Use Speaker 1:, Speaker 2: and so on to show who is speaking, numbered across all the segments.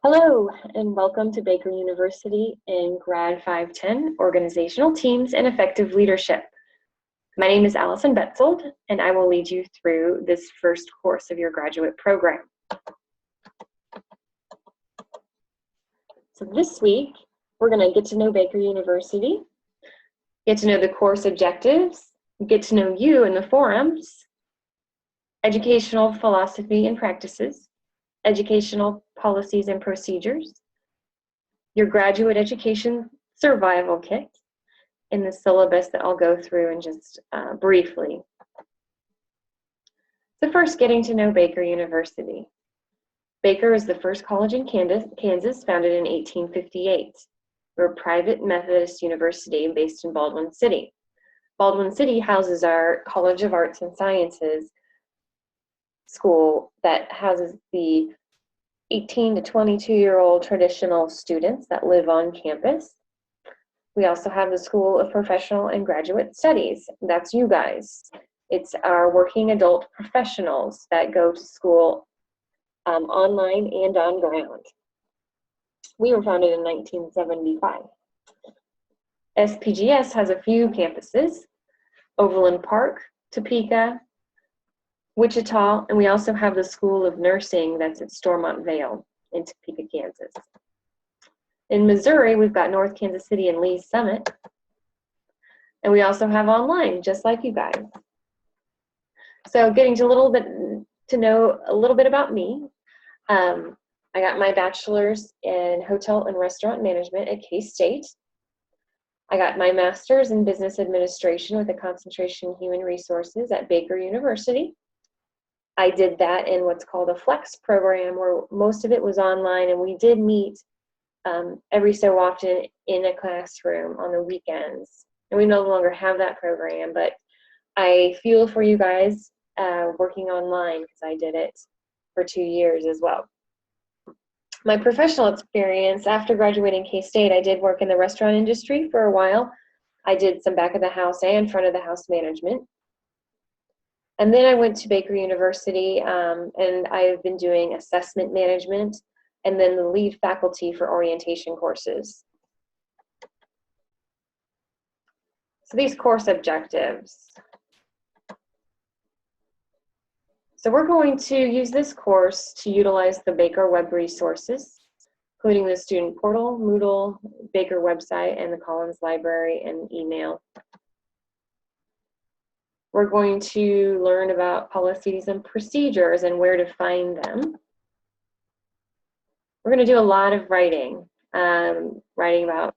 Speaker 1: Hello, and welcome to Baker University in GRAD 510, Organizational Teams and Effective Leadership. My name is Allison Betzold, and I will lead you through this first course of your graduate program. So this week, we're going to get to know Baker University, get to know the course objectives, get to know you in the forums, educational philosophy and practices, educational policies and procedures, your graduate education survival kit, and the syllabus that I'll go through and just briefly. So first, getting to know Baker University. Baker is the first college in Kansas, founded in 1858. We're a private Methodist university based in Baldwin City. Baldwin City houses our College of Arts and Sciences school that houses the 18 to 22-year-old traditional students that live on campus. We also have the School of Professional and Graduate Studies. That's you guys. It's our working adult professionals that go to school online and on ground. We were founded in 1975. SPGS has a few campuses: Overland Park, Topeka, Wichita, and we also have the School of Nursing that's at Stormont Vale in Topeka, Kansas. In Missouri, we've got North Kansas City and Lee's Summit. And we also have online, just like you guys. So getting to know a little bit about me. I got my bachelor's in hotel and restaurant management at K-State. I got my master's in business administration with a concentration in human resources at Baker University. I did that in what's called a flex program, where most of it was online, and we did meet every so often in a classroom on the weekends. And we no longer have that program, but I feel for you guys working online, because I did it for 2 years as well. My professional experience, after graduating K-State, I did work in the restaurant industry for a while. I did some back of the house and front of the house management. And then I went to Baker University, and I've been doing assessment management and then the lead faculty for orientation courses. So these course objectives. So we're going to use this course to utilize the Baker web resources, including the student portal, Moodle, Baker website, and the Collins Library and email. We're going to learn about policies and procedures and where to find them. We're going to do a lot of writing, writing about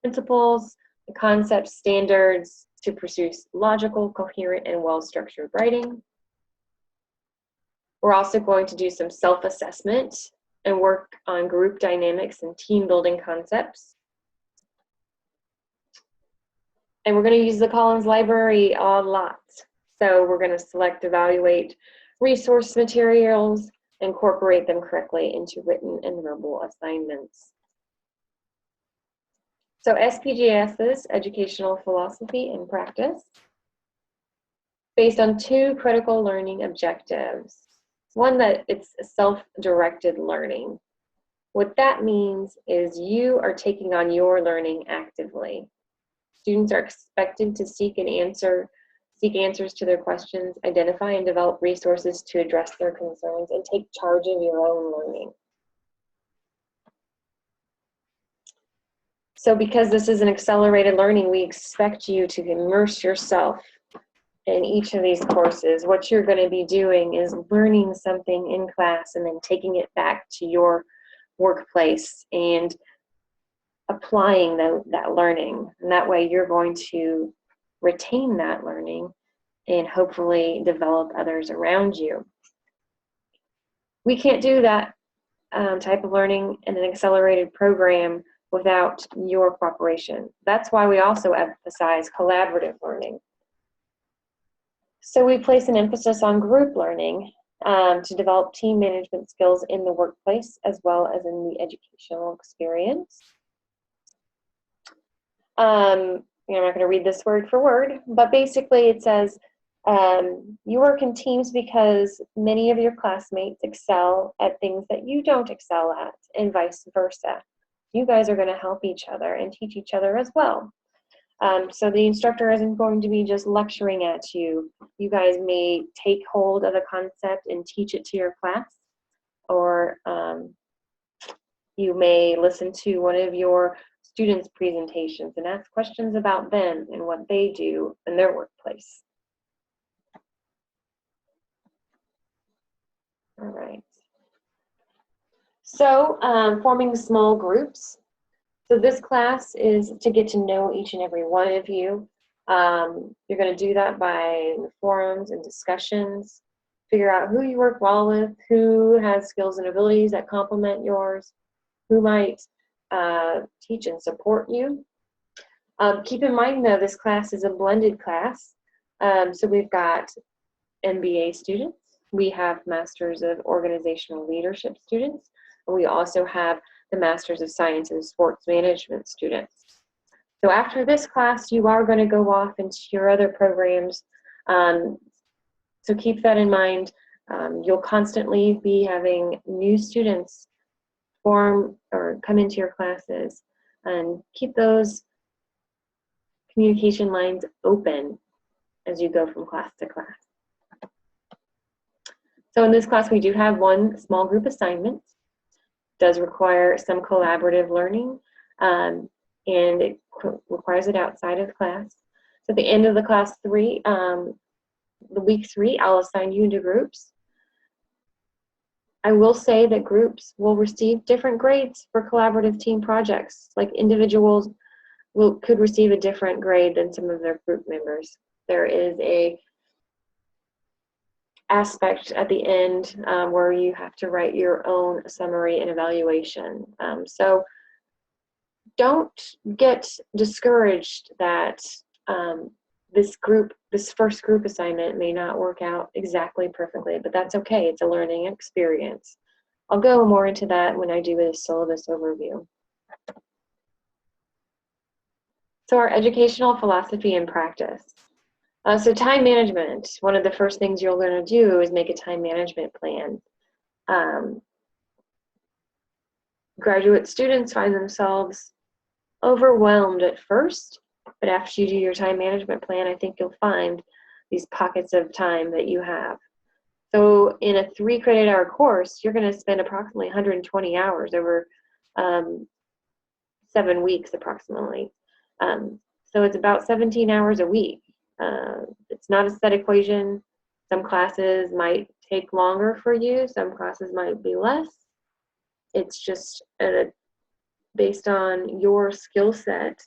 Speaker 1: principles, the concepts, standards to produce logical, coherent, and well-structured writing. We're also going to do some self-assessment and work on group dynamics and team building concepts. And we're going to use the Collins Library a lot. So we're going to select, evaluate resource materials, incorporate them correctly into written and verbal assignments. So SPGS's educational philosophy and practice, based on 2 critical learning objectives. One, that it's self-directed learning. What that means is you are taking on your learning actively. Students are expected to seek answers to their questions, identify and develop resources to address their concerns, and take charge of your own learning. So because this is an accelerated learning, we expect you to immerse yourself in each of these courses. What you're going to be doing is learning something in class and then taking it back to your workplace and applying that learning. And that way you're going to retain that learning and hopefully develop others around you. We can't do that type of learning in an accelerated program without your cooperation. That's why we also emphasize collaborative learning. So we place an emphasis on group learning to develop team management skills in the workplace as well as in the educational experience. I'm not going to read this word for word, but basically it says You work in teams because many of your classmates excel at things that you don't excel at, and vice versa. You guys are going to help each other and teach each other as well. So the instructor isn't going to be just lecturing at you. You guys may take hold of a concept and teach it to your class, or you may listen to one of your students' presentations and ask questions about them and what they do in their workplace. All right. So forming small groups. So this class is to get to know each and every one of you. You're going to do that by forums and discussions. Figure out who you work well with, who has skills and abilities that complement yours, who might teach and support you. Keep in mind, though, this class is a blended class. So we've got MBA students. We have Masters of Organizational Leadership students. And we also have the Masters of Science and Sports Management students. So after this class, you are going to go off into your other programs. So keep that in mind. You'll constantly be having new students form or come into your classes, and keep those communication lines open as you go from class to class. So in this class, we do have one small group assignment. It does require some collaborative learning, and it requires it outside of class. So at the end of the class 3, the week 3, I'll assign you into groups. I will say that groups will receive different grades for collaborative team projects. Like individuals could receive a different grade than some of their group members. There is a aspect at the end where you have to write your own summary and evaluation. So don't get discouraged that this first group assignment may not work out exactly perfectly, but that's okay. It's a learning experience. I'll go more into that when I do a syllabus overview. So our educational philosophy and practice. So time management, one of the first things you're going to do is make a time management plan. Graduate students find themselves overwhelmed at first, but after you do your time management plan, I think you'll find these pockets of time that you have. So in a 3 credit-hour course, you're going to spend approximately 120 hours over 7 weeks approximately. So it's about 17 hours a week. It's not a set equation. Some classes might take longer for you. Some classes might be less. It's just based on your skill set,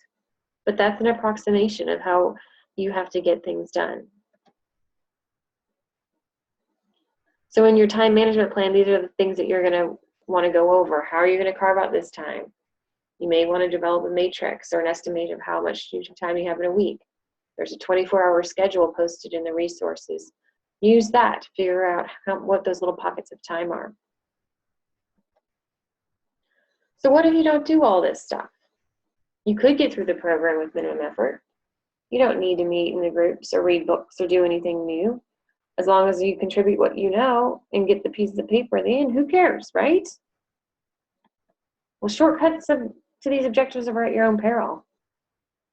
Speaker 1: but that's an approximation of how you have to get things done. So in your time management plan, these are the things that you're going to want to go over. How are you going to carve out this time? You may want to develop a matrix or an estimate of how much time you have in a week. There's a 24-hour schedule posted in the resources. Use that to figure out what those little pockets of time are. So what if you don't do all this stuff? You could get through the program with minimum effort. You don't need to meet in the groups or read books or do anything new. As long as you contribute what you know and get the pieces of paper at the end, who cares, right? Well, shortcuts to these objectives are at your own peril.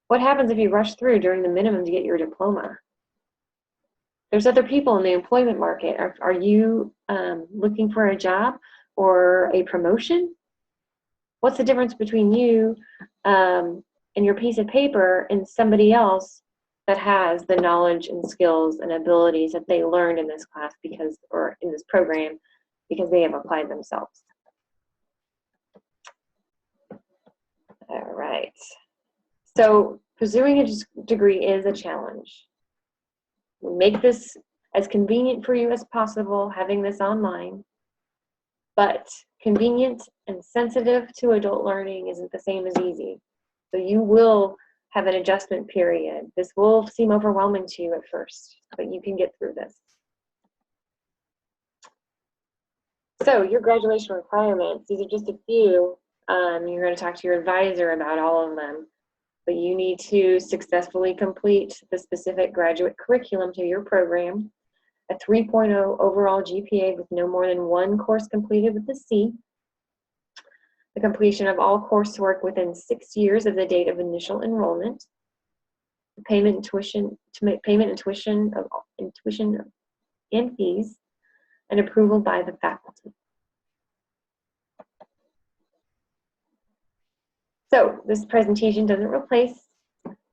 Speaker 1: What happens if you rush through during the minimum to get your diploma? There's other people in the employment market. Are you looking for a job or a promotion? What's the difference between you and your piece of paper and somebody else that has the knowledge and skills and abilities that they learned in this class or in this program because they have applied themselves? All right. So pursuing a degree is a challenge. Make this as convenient for you as possible, having this online, but convenient and sensitive to adult learning isn't the same as easy. So you will have an adjustment period. This will seem overwhelming to you at first, but you can get through this. So your graduation requirements, these are just a few. You're going to talk to your advisor about all of them. but you need to successfully complete the specific graduate curriculum to your program, a 3.0 overall GPA with no more than one course completed with a C, the completion of all coursework within 6 years of the date of initial enrollment, payment and tuition and fees, and approval by the faculty. So this presentation doesn't replace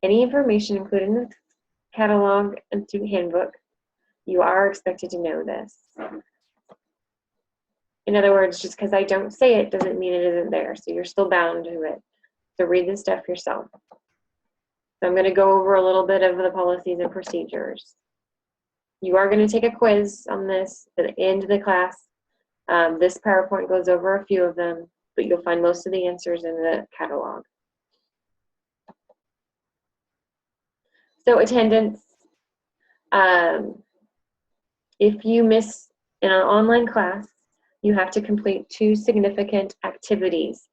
Speaker 1: any information included in the catalog and student handbook. You are expected to know this. In other words, just because I don't say it doesn't mean it isn't there. So you're still bound to it. So read this stuff yourself. So I'm going to go over a little bit of the policies and procedures. You are going to take a quiz on this at the end of the class. This PowerPoint goes over a few of them, but you'll find most of the answers in the catalog. So attendance. If you miss in an online class, you have to complete 2 significant activities.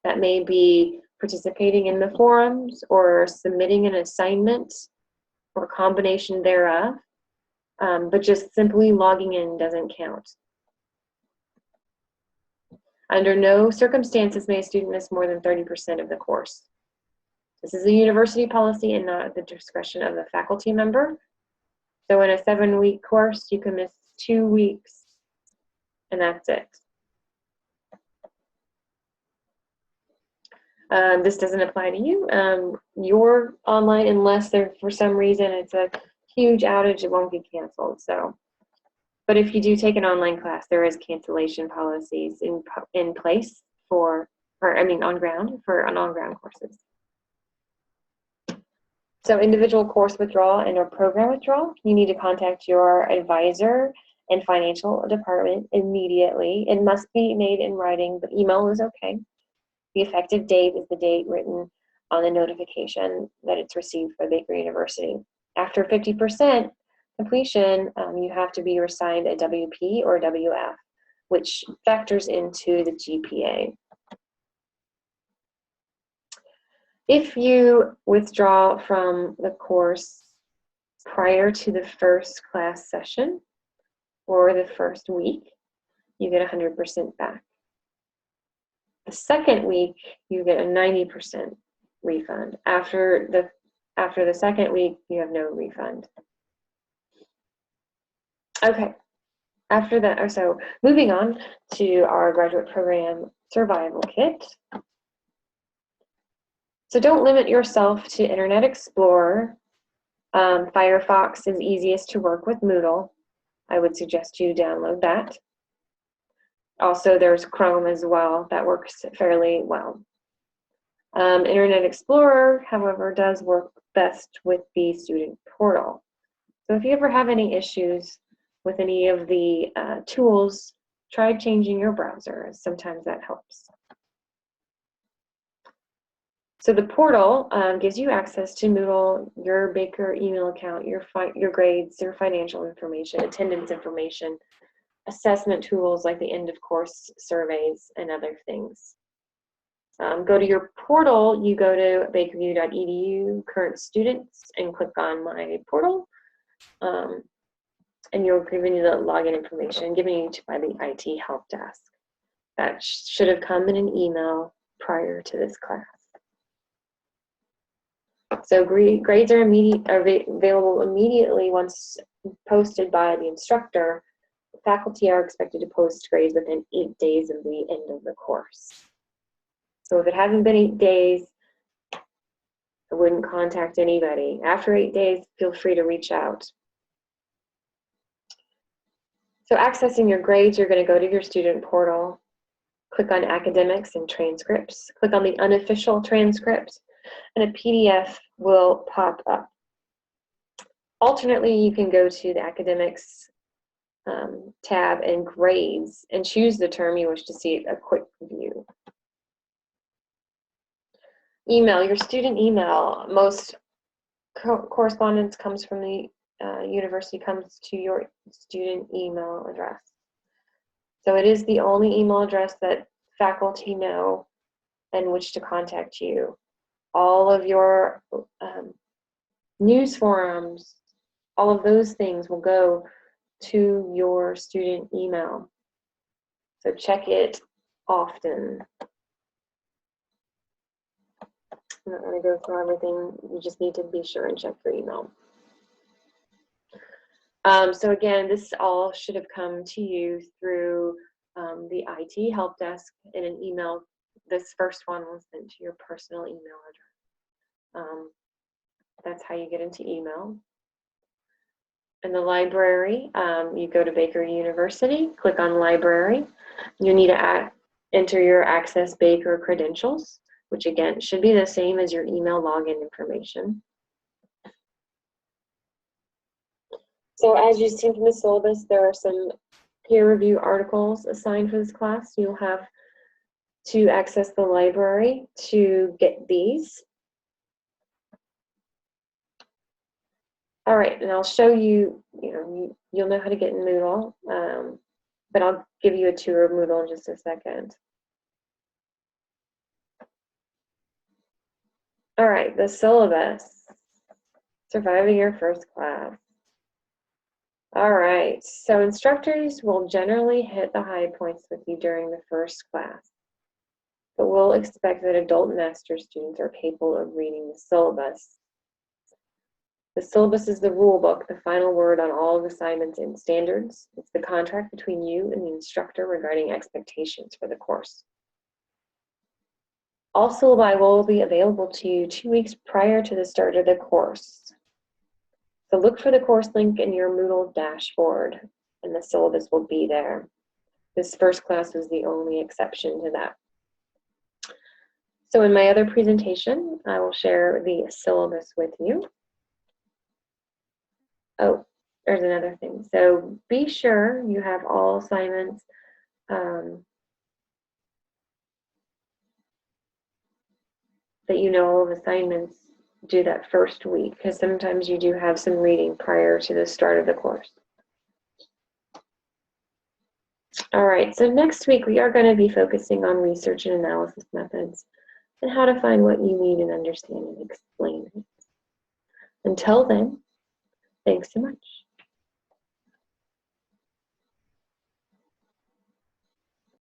Speaker 1: That may be participating in the forums or submitting an assignment or a combination thereof, but just simply logging in doesn't count. Under no circumstances may a student miss more than 30% of the course. This is a university policy and not at the discretion of the faculty member. So in a 7-week course, you can miss 2 weeks, and that's it. This doesn't apply to you. You're online unless there, for some reason, it's a huge outage, it won't get canceled. So, but if you do take an online class, there is cancellation policies in place for, on ground for on-ground courses. So individual course withdrawal and or program withdrawal, you need to contact your advisor and financial department immediately. It must be made in writing, but email is okay. The effective date is the date written on the notification that it's received by Baker University. After 50% completion, you have to be assigned a WP or WF, which factors into the GPA. If you withdraw from the course prior to the first class session or the first week, you get 100% back. The second week, you get a 90% refund. After the second week, you have no refund. Okay, after that, so moving on to our graduate program survival kit. So don't limit yourself to Internet Explorer. Firefox is easiest to work with Moodle. I would suggest you download that. Also, there's Chrome as well. That works fairly well. Internet Explorer, however, does work best with the student portal. So if you ever have any issues with any of the tools, try changing your browser. Sometimes that helps. So the portal gives you access to Moodle, your Baker email account, your grades, your financial information, attendance information, assessment tools like the end of course surveys, and other things. Go to your portal, you go to bakeru.edu, current students, and click on my portal. And you're given you the login information given you by the IT help desk. That should have come in an email prior to this class. So grades are available immediately once posted by the instructor. The faculty are expected to post grades within 8 days of the end of the course. So if it hasn't been 8 days, I wouldn't contact anybody. After 8 days, feel free to reach out. So accessing your grades, you're going to go to your student portal, click on academics and transcripts, click on the unofficial transcript, and a PDF will pop up. Alternately, you can go to the academics tab and grades and choose the term you wish to see a quick view. Email, your student email. Most correspondence comes from the university, comes to your student email address. So it is the only email address that faculty know and which to contact you. all of your news forums, all of those things will go to your student email. So check it often. I'm not going to go through everything. You just need to be sure and check your email. So again, this all should have come to you through the IT help desk in an email. This first one was sent to your personal email address. That's how you get into email. In the library, you go to Baker University, click on library. You need to enter your Access Baker credentials, which again should be the same as your email login information. So as you've seen from the syllabus, there are some peer review articles assigned for this class. You'll have to access the library to get these. All right, and I'll show you, you'll know how to get in Moodle, but I'll give you a tour of Moodle in just a second. All right, the syllabus, surviving your first class. All right, so instructors will generally hit the high points with you during the first class, but we'll expect that adult master students are capable of reading the syllabus. The syllabus is the rule book, the final word on all of assignments and standards. It's the contract between you and the instructor regarding expectations for the course. All syllabi will be available to you 2 weeks prior to the start of the course. So look for the course link in your Moodle dashboard, and the syllabus will be there. This first class was the only exception to that. So in my other presentation, I will share the syllabus with you. Oh, there's another thing. So be sure you have all assignments that you know all of assignments due that first week, because sometimes you do have some reading prior to the start of the course. All right, so next week we are going to be focusing on research and analysis methods and how to find what you need and understand and explain it. Until then, thanks so much.